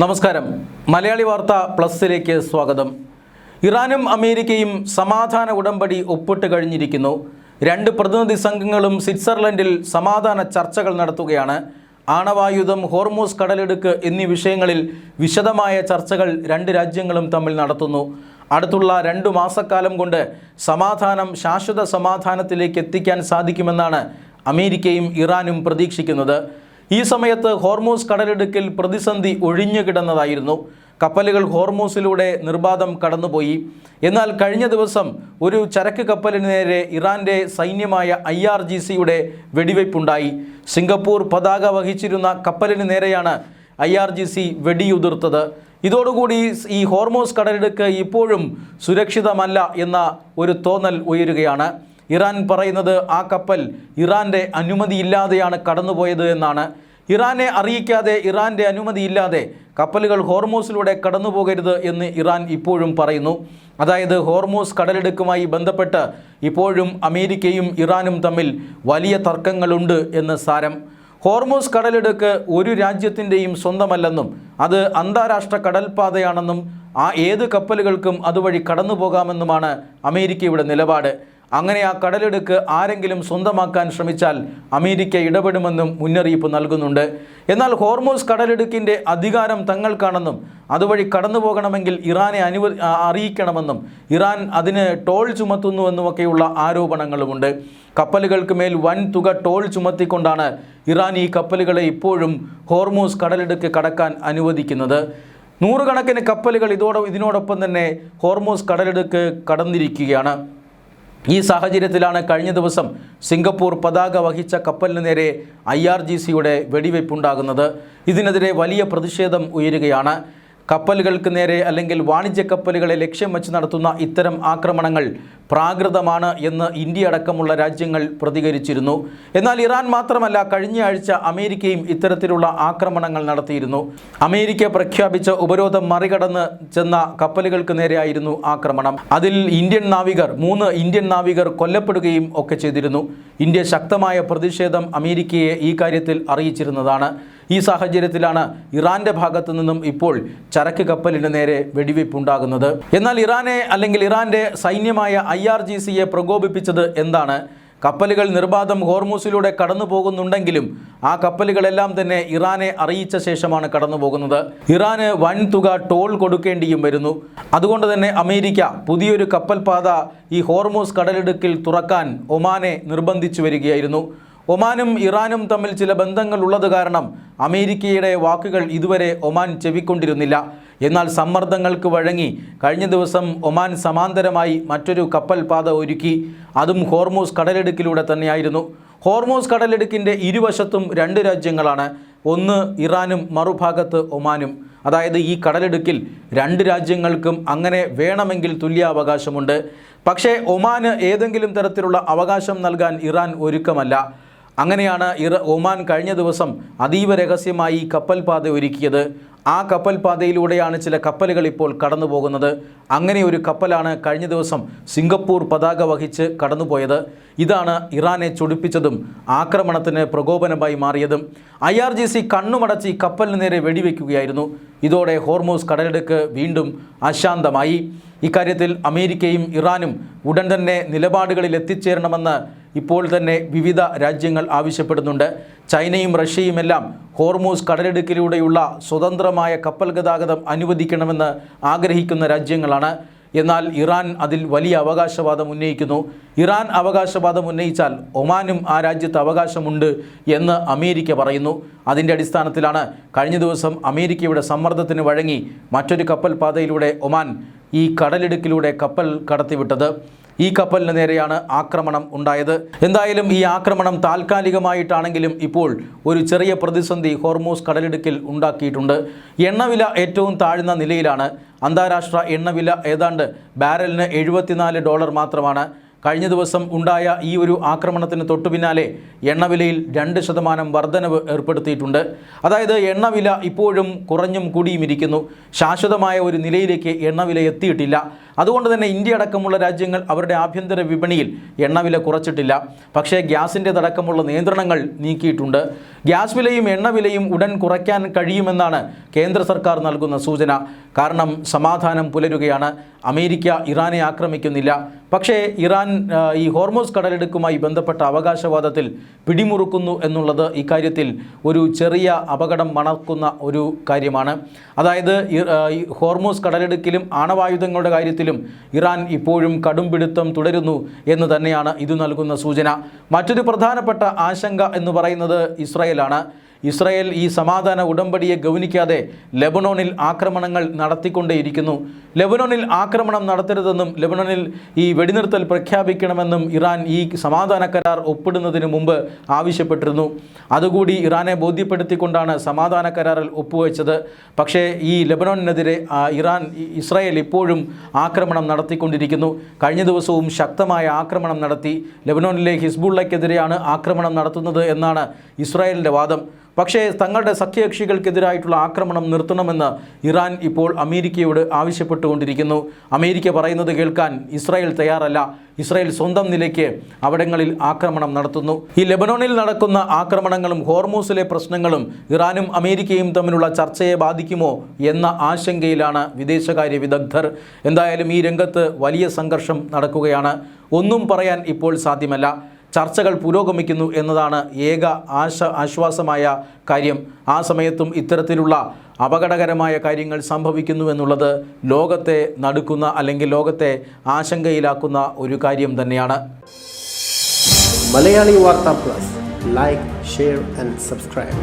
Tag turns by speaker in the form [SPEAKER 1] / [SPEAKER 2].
[SPEAKER 1] നമസ്കാരം. മലയാളി വാർത്ത പ്ലസിലേക്ക് സ്വാഗതം. ഇറാനും അമേരിക്കയും സമാധാന ഉടമ്പടി ഒപ്പിട്ട് കഴിഞ്ഞിരിക്കുന്നു. രണ്ട് പ്രതിനിധി സംഘങ്ങളും സ്വിറ്റ്സർലൻഡിൽ സമാധാന ചർച്ചകൾ നടത്തുകയാണ്. ആണവായുധം, ഹോർമൂസ് കടലിടുക്ക് എന്നീ വിഷയങ്ങളിൽ വിശദമായ ചർച്ചകൾ രണ്ട് രാജ്യങ്ങളും തമ്മിൽ നടത്തുന്നു. അടുത്തുള്ള 2 മാസക്കാലം കൊണ്ട് സമാധാനം ശാശ്വത സമാധാനത്തിലേക്ക് എത്തിക്കാൻ സാധിക്കുമെന്നാണ് അമേരിക്കയും ഇറാനും പ്രതീക്ഷിക്കുന്നത്. ഈ സമയത്ത് ഹോർമൂസ് കടലിടുക്കിൽ പ്രതിസന്ധി ഒഴിഞ്ഞുകിടന്നതായിരുന്നു. കപ്പലുകൾ ഹോർമൂസിലൂടെ നിർബാധം കടന്നുപോയി. എന്നാൽ കഴിഞ്ഞ ദിവസം ഒരു ചരക്ക് കപ്പലിന് നേരെ ഇറാൻ്റെ സൈന്യമായ IRGCയുടെ വെടിവയ്പുണ്ടായി. സിംഗപ്പൂർ പതാക വഹിച്ചിരുന്ന കപ്പലിന് നേരെയാണ് IRGC വെടിയുതിർത്തത്. ഇതോടുകൂടി ഈ ഹോർമൂസ് കടലിടുക്ക് ഇപ്പോഴും സുരക്ഷിതമല്ല എന്ന ഒരു തോന്നൽ ഉയരുകയാണ്. ഇറാൻ പറയുന്നത് ആ കപ്പൽ ഇറാൻ്റെ അനുമതിയില്ലാതെയാണ് കടന്നുപോയത് എന്നാണ്. ഇറാനെ അറിയിക്കാതെ, ഇറാൻ്റെ അനുമതിയില്ലാതെ കപ്പലുകൾ ഹോർമൂസിലൂടെ കടന്നുപോകരുത് എന്ന് ഇറാൻ ഇപ്പോഴും പറയുന്നു. അതായത് ഹോർമൂസ് കടലിടുക്കുമായി ബന്ധപ്പെട്ട് ഇപ്പോഴും അമേരിക്കയും ഇറാനും തമ്മിൽ വലിയ തർക്കങ്ങളുണ്ട് എന്ന് സാരം. ഹോർമൂസ് കടലിടുക്ക് ഒരു രാജ്യത്തിൻ്റെയും സ്വന്തമല്ലെന്നും അത് അന്താരാഷ്ട്ര കടൽപ്പാതയാണെന്നും ഏത് കപ്പലുകൾക്കും അതുവഴി കടന്നു പോകാമെന്നുമാണ് അമേരിക്കയുടെ നിലപാട്. അങ്ങനെ ആ കടലിടുക്ക് ആരെങ്കിലും സ്വന്തമാക്കാൻ ശ്രമിച്ചാൽ അമേരിക്ക ഇടപെടുമെന്നും മുന്നറിയിപ്പ് നൽകുന്നുണ്ട്. എന്നാൽ ഹോർമൂസ് കടലിടുക്കിൻ്റെ അധികാരം തങ്ങൾക്കാണെന്നും അതുവഴി കടന്നു പോകണമെങ്കിൽ ഇറാനെ അറിയിക്കണമെന്നും ഇറാൻ അതിന് ടോൾ ചുമത്തുന്നുവെന്നുമൊക്കെയുള്ള ആരോപണങ്ങളുമുണ്ട്. കപ്പലുകൾക്ക് മേൽ വൻ തുക ടോൾ ചുമത്തിക്കൊണ്ടാണ് ഇറാൻ ഈ കപ്പലുകളെ ഇപ്പോഴും ഹോർമൂസ് കടലിടുക്ക് കടക്കാൻ അനുവദിക്കുന്നത്. നൂറുകണക്കിന് കപ്പലുകൾ ഇതിനോടൊപ്പം തന്നെ ഹോർമൂസ് കടലിടുക്ക് കടന്നിരിക്കുകയാണ്. ഈ സാഹചര്യത്തിലാണ് കഴിഞ്ഞ ദിവസം സിംഗപ്പൂർ പതാക വഹിച്ച കപ്പലിന് നേരെ IRGCയുടെ വെടിവയ്പുണ്ടാകുന്നത്. ഇതിനെതിരെ വലിയ പ്രതിഷേധം ഉയരുകയാണ്. കപ്പലുകൾക്ക് നേരെ അല്ലെങ്കിൽ വാണിജ്യ കപ്പലുകളെ ലക്ഷ്യം വെച്ച് നടത്തുന്ന ഇത്തരം ആക്രമണങ്ങൾ പ്രാകൃതമാണ് എന്ന് ഇന്ത്യ അടക്കമുള്ള രാജ്യങ്ങൾ പ്രതികരിച്ചിരുന്നു. എന്നാൽ ഇറാൻ മാത്രമല്ല, കഴിഞ്ഞ ആഴ്ച അമേരിക്കയും ഇത്തരത്തിലുള്ള ആക്രമണങ്ങൾ നടത്തിയിരുന്നു. അമേരിക്ക പ്രഖ്യാപിച്ച ഉപരോധം മറികടന്ന് ചെന്ന കപ്പലുകൾക്ക് നേരെയായിരുന്നു ആക്രമണം. അതിൽ 3 ഇന്ത്യൻ നാവികർ കൊല്ലപ്പെടുകയും ഒക്കെ ചെയ്തിരുന്നു. ഇന്ത്യ ശക്തമായ പ്രതിഷേധം അമേരിക്കയെ ഈ കാര്യത്തിൽ അറിയിച്ചിരുന്നതാണ്. ഈ സാഹചര്യത്തിലാണ് ഇറാൻ്റെ ഭാഗത്തു നിന്നും ഇപ്പോൾ ചരക്ക് കപ്പലിന് നേരെ വെടിവയ്പുണ്ടാകുന്നത്. എന്നാൽ ഇറാൻ്റെ സൈന്യമായ IRGCയെ പ്രകോപിപ്പിച്ചത് എന്താണ്? കപ്പലുകൾ നിർബാധം ഹോർമൂസിലൂടെ കടന്നു പോകുന്നുണ്ടെങ്കിലും ആ കപ്പലുകളെല്ലാം തന്നെ ഇറാനെ അറിയിച്ച ശേഷമാണ് കടന്നു പോകുന്നത്. ഇറാന് വൻ തുക ടോൾ കൊടുക്കേണ്ടിയും വരുന്നു. അതുകൊണ്ട് തന്നെ അമേരിക്ക പുതിയൊരു കപ്പൽ പാത ഈ ഹോർമൂസ് കടലിടുക്കിൽ തുറക്കാൻ ഒമാനെ നിർബന്ധിച്ചു വരികയായിരുന്നു. ഒമാനും ഇറാനും തമ്മിൽ ചില ബന്ധങ്ങൾ ഉള്ളത് കാരണം അമേരിക്കയുടെ വാക്കുകൾ ഇതുവരെ ഒമാൻ ചെവിക്കൊണ്ടിരുന്നില്ല. എന്നാൽ സമ്മർദ്ദങ്ങൾക്ക് വഴങ്ങി കഴിഞ്ഞ ദിവസം ഒമാൻ സമാന്തരമായി മറ്റൊരു കപ്പൽ പാത ഒരുക്കി. അതും ഹോർമൂസ് കടലിടുക്കിലൂടെ തന്നെയായിരുന്നു. ഹോർമൂസ് കടലിടുക്കിൻ്റെ ഇരുവശത്തും 2 രാജ്യങ്ങളാണ്. ഒന്ന് ഇറാനും മറുഭാഗത്ത് ഒമാനും. അതായത് ഈ കടലിടുക്കിൽ 2 രാജ്യങ്ങൾക്കും അങ്ങനെ വേണമെങ്കിൽ തുല്യാവകാശമുണ്ട്. പക്ഷേ ഒമാന് ഏതെങ്കിലും തരത്തിലുള്ള അവകാശം നൽകാൻ ഇറാൻ ഒരുക്കമല്ല. അങ്ങനെയാണ് ഒമാൻ കഴിഞ്ഞ ദിവസം അതീവ രഹസ്യമായി കപ്പൽ പാത ഒരുക്കിയത്. ആ കപ്പൽ പാതയിലൂടെയാണ് ചില കപ്പലുകൾ ഇപ്പോൾ കടന്നു പോകുന്നത്. അങ്ങനെ ഒരു കപ്പലാണ് കഴിഞ്ഞ ദിവസം സിംഗപ്പൂർ പതാക വഹിച്ച് കടന്നുപോയത്. ഇതാണ് ഇറാനെ ചൊടിപ്പിച്ചതും ആക്രമണത്തിന് പ്രകോപനമായി മാറിയതും. IRGC കണ്ണുമടച്ച് കപ്പലിന് നേരെ വെടിവെക്കുകയായിരുന്നു. ഇതോടെ ഹോർമൂസ് കടലിടുക്ക് വീണ്ടും അശാന്തമായി. ഇക്കാര്യത്തിൽ അമേരിക്കയും ഇറാനും ഉടൻ തന്നെ നിലപാടുകളിൽ എത്തിച്ചേരണമെന്ന് ഇപ്പോൾ തന്നെ വിവിധ രാജ്യങ്ങൾ ആവശ്യപ്പെടുന്നുണ്ട്. ചൈനയും റഷ്യയുമെല്ലാം ഹോർമൂസ് കടലിടുക്കിലൂടെയുള്ള സ്വതന്ത്രമായ കപ്പൽ ഗതാഗതം അനുവദിക്കണമെന്ന് ആഗ്രഹിക്കുന്ന രാജ്യങ്ങളാണ്. എന്നാൽ ഇറാൻ അതിൽ വലിയ അവകാശവാദം ഉന്നയിക്കുന്നു. ഇറാൻ അവകാശവാദം ഉന്നയിച്ചാൽ ഒമാനും ആ രാജ്യത്ത് അവകാശമുണ്ട് എന്ന് അമേരിക്ക പറയുന്നു. അതിൻ്റെ അടിസ്ഥാനത്തിലാണ് കഴിഞ്ഞ ദിവസം അമേരിക്കയുടെ സമ്മർദ്ദത്തിന് വഴങ്ങി മറ്റൊരു കപ്പൽ പാതയിലൂടെ ഒമാൻ ഈ കടലിടുക്കിലൂടെ കപ്പൽ കടത്തിവിട്ടത്. ഈ കപ്പലിന് നേരെയാണ് ആക്രമണം ഉണ്ടായത്. എന്തായാലും ഈ ആക്രമണം താൽക്കാലികമായിട്ടാണെങ്കിലും ഇപ്പോൾ ഒരു ചെറിയ പ്രതിസന്ധി ഹോർമൂസ് കടലിടുക്കിൽ ഉണ്ടാക്കിയിട്ടുണ്ട്. എണ്ണവില ഏറ്റവും താഴ്ന്ന നിലയിലാണ്. അന്താരാഷ്ട്ര എണ്ണവില ഏതാണ്ട് ബാരലിന് $74 മാത്രമാണ്. കഴിഞ്ഞ ദിവസം ഉണ്ടായ ഈ ഒരു ആക്രമണത്തിന് തൊട്ടുപിന്നാലെ എണ്ണവിലയിൽ 2% വർധനവ് ഏർപ്പെടുത്തിയിട്ടുണ്ട്. അതായത് എണ്ണവില ഇപ്പോഴും കുറഞ്ഞും കൂടിയും ഇരിക്കുന്നു. ശാശ്വതമായ ഒരു നിലയിലേക്ക് എണ്ണവില എത്തിയിട്ടില്ല. അതുകൊണ്ട് തന്നെ ഇന്ത്യ അടക്കമുള്ള രാജ്യങ്ങൾ അവരുടെ ആഭ്യന്തര വിപണിയിൽ എണ്ണവില കുറച്ചിട്ടില്ല. പക്ഷേ ഗ്യാസിൻ്റെതടക്കമുള്ള നിയന്ത്രണങ്ങൾ നീക്കിയിട്ടുണ്ട്. ഗ്യാസ് വിലയും എണ്ണവിലയും ഉടൻ കുറയ്ക്കാൻ കഴിയുമെന്നാണ് കേന്ദ്ര സർക്കാർ നൽകുന്ന സൂചന. കാരണം സമാധാനം പുലരുകയാണ്. അമേരിക്ക ഇറാനെ ആക്രമിക്കുന്നില്ല. പക്ഷേ ഇറാൻ ഈ ഹോർമൂസ് കടലിടുക്കുമായി ബന്ധപ്പെട്ട അവകാശവാദത്തിൽ പിടിമുറുക്കുന്നു എന്നുള്ളത് ഇക്കാര്യത്തിൽ ഒരു ചെറിയ അപകടം മണക്കുന്ന ഒരു കാര്യമാണ്. അതായത് ഹോർമൂസ് കടലിടുക്കിലും ആണവായുധങ്ങളുടെ കാര്യത്തിലും ഇറാൻ ഇപ്പോഴും കടുംപിടുത്തം തുടരുന്നു എന്ന് തന്നെയാണ് ഇത് നൽകുന്ന സൂചന. മറ്റൊരു പ്രധാനപ്പെട്ട ആശങ്ക എന്ന് പറയുന്നത് ഇസ്രായേലാണ്. ഇസ്രായേൽ ഈ സമാധാന ഉടമ്പടിയെ ഗൗനിക്കാതെ ലെബനോണിൽ ആക്രമണങ്ങൾ നടത്തിക്കൊണ്ടേയിരിക്കുന്നു. ലെബനോണിൽ ആക്രമണം നടത്തരുതെന്നും ലെബനോണിൽ ഈ വെടിനിർത്തൽ പ്രഖ്യാപിക്കണമെന്നും ഇറാൻ ഈ സമാധാന കരാർ ഒപ്പിടുന്നതിന് മുമ്പ് ആവശ്യപ്പെട്ടിരുന്നു. അതുകൂടി ഇറാനെ ബോധ്യപ്പെടുത്തിക്കൊണ്ടാണ് സമാധാന കരാറിൽ ഒപ്പുവെച്ചത്. പക്ഷേ ഈ ലെബനോണിനെതിരെ ഇസ്രായേൽ ഇപ്പോഴും ആക്രമണം നടത്തിക്കൊണ്ടിരിക്കുന്നു. കഴിഞ്ഞ ദിവസവും ശക്തമായ ആക്രമണം നടത്തി. ലെബനോണിലെ ഹിസ്ബുള്ളയ്ക്കെതിരെയാണ് ആക്രമണം നടത്തുന്നത് എന്നാണ് ഇസ്രായേലിൻ്റെ വാദം. പക്ഷേ തങ്ങളുടെ സഖ്യകക്ഷികൾക്കെതിരായിട്ടുള്ള ആക്രമണം നിർത്തണമെന്ന് ഇറാൻ ഇപ്പോൾ അമേരിക്കയോട് ആവശ്യപ്പെട്ടുകൊണ്ടിരിക്കുന്നു. അമേരിക്ക പറയുന്നത് കേൾക്കാൻ ഇസ്രായേൽ തയ്യാറല്ല. ഇസ്രായേൽ സ്വന്തം നിലയ്ക്ക് അവിടങ്ങളിൽ ആക്രമണം നടത്തുന്നു. ഈ ലെബനോണിൽ നടക്കുന്ന ആക്രമണങ്ങളും ഹോർമൂസിലെ പ്രശ്നങ്ങളും ഇറാനും അമേരിക്കയും തമ്മിലുള്ള ചർച്ചയെ ബാധിക്കുമോ എന്ന ആശങ്കയിലാണ് വിദേശകാര്യ വിദഗ്ധർ. എന്തായാലും ഈ രംഗത്ത് വലിയ സംഘർഷം നടക്കുകയാണ്. ഒന്നും പറയാൻ ഇപ്പോൾ സാധ്യമല്ല. ചർച്ചകൾ പുരോഗമിക്കുന്നു എന്നതാണ് ഏക ആശ്വാസമായ കാര്യം. ആ സമയത്തും ഇത്തരത്തിലുള്ള അപകടകരമായ കാര്യങ്ങൾ സംഭവിക്കുന്നു എന്നുള്ളത് ലോകത്തെ നടുക്കുന്ന അല്ലെങ്കിൽ ലോകത്തെ ആശങ്കയിലാക്കുന്ന ഒരു കാര്യം തന്നെയാണ്.
[SPEAKER 2] മലയാളി വാർത്ത plus, like, share and subscribe.